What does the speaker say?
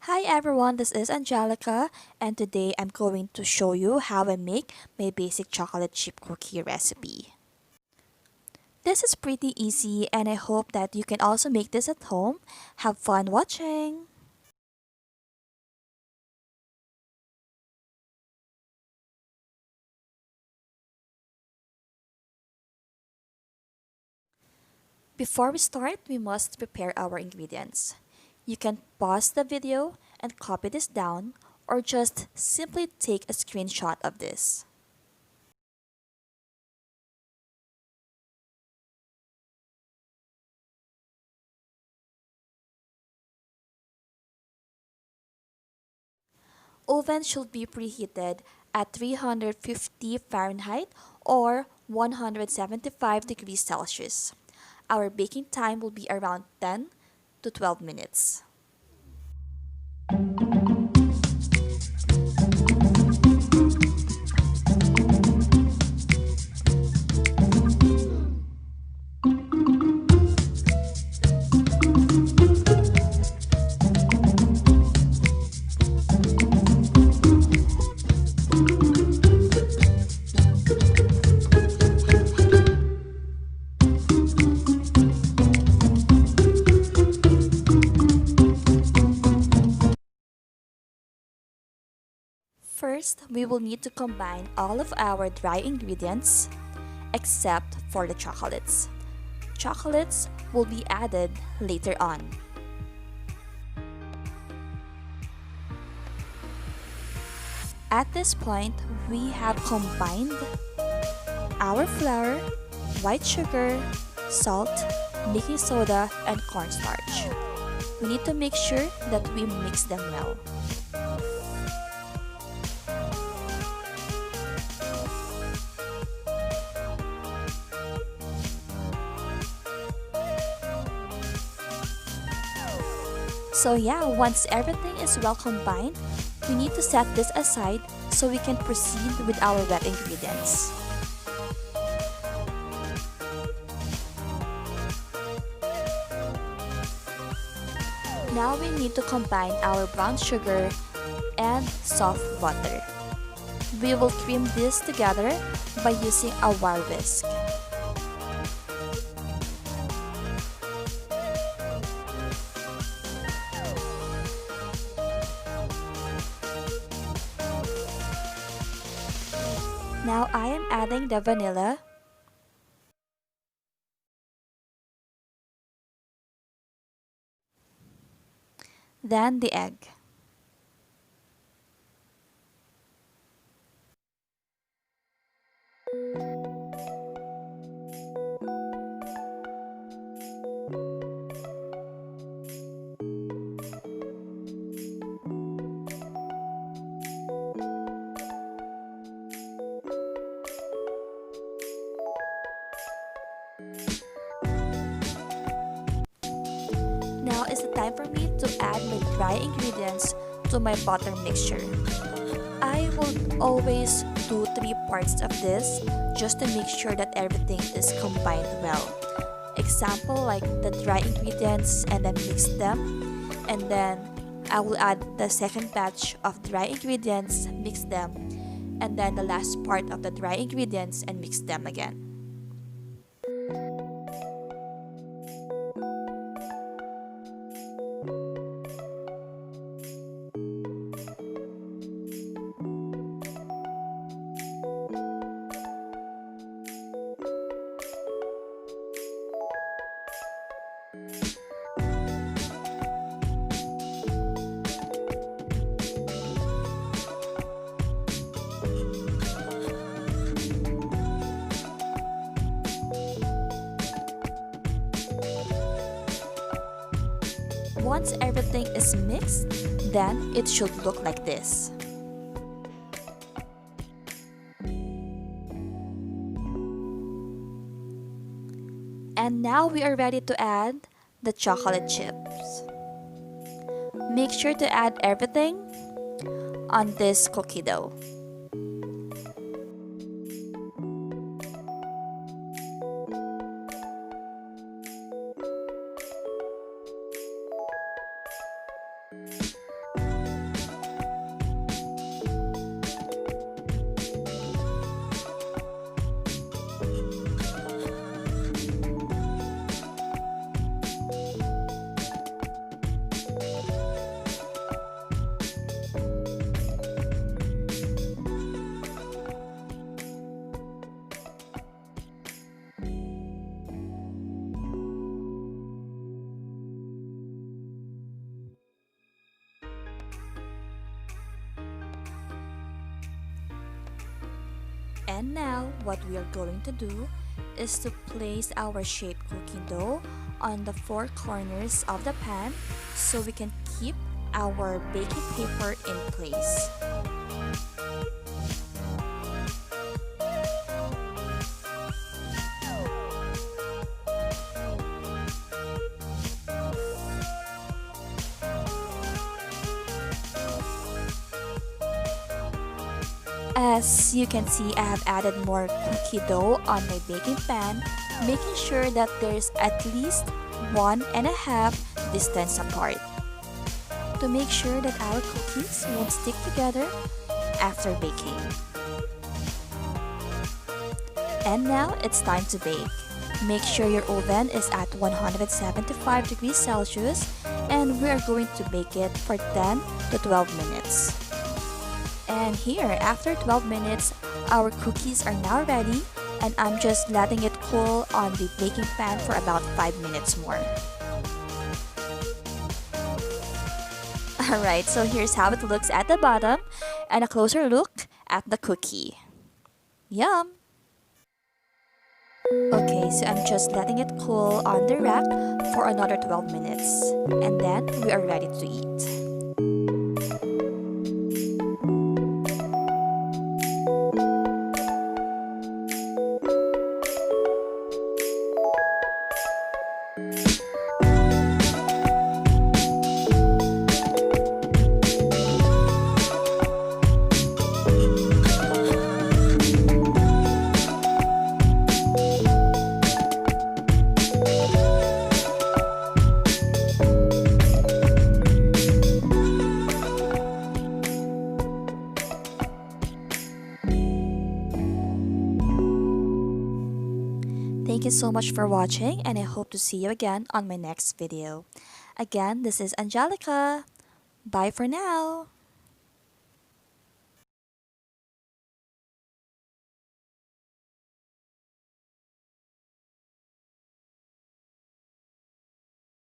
Hi everyone, this is Angelica, and today I'm going to show you how I make my basic chocolate chip cookie recipe. This is pretty easy and I hope that you can also make this at home. Have fun watching! Before we start, we must prepare our ingredients. You can pause the video and copy this down or just simply take a screenshot of this. Oven should be preheated at 350 Fahrenheit or 175 degrees Celsius. Our baking time will be around 10 to 12 minutes. First, we will need to combine all of our dry ingredients except for the chocolates. Chocolates will be added later on. At this point, we have combined our flour, white sugar, salt, baking soda, and cornstarch. We need to make sure that we mix them well. So yeah, once everything is well combined, we need to set this aside so we can proceed with our wet ingredients. Now we need to combine our brown sugar and soft butter. We will cream this together by using a wire whisk. Now I am adding the vanilla, then the egg. Now is the time for me to add my dry ingredients to my butter mixture. I will always do 3 parts of this just to make sure that everything is combined well. Example, like the dry ingredients and then mix them, and then I will add the second batch of dry ingredients, mix them, and then the last part of the dry ingredients and mix them again. Once everything is mixed, then it should look like this. And now we are ready to add the chocolate chips. Make sure to add everything on this cookie dough. And now, what we are going to do is to place our shaped cookie dough on the four corners of the pan so we can keep our baking paper in place. As you can see, I have added more cookie dough on my baking pan, making sure that there's at least 1.5 distance apart to make sure that our cookies won't stick together after baking. And now it's time to bake. Make sure your oven is at 175 degrees Celsius and we are going to bake it for 10 to 12 minutes. And here, after 12 minutes, our cookies are now ready and I'm just letting it cool on the baking pan for about 5 minutes more. Alright, so here's how it looks at the bottom and a closer look at the cookie. Yum! Okay, so I'm just letting it cool on the rack for another 12 minutes and then we are ready to eat. Thank you so much for watching and I hope to see you again on my next video. Again, this is Angelica. Bye for now.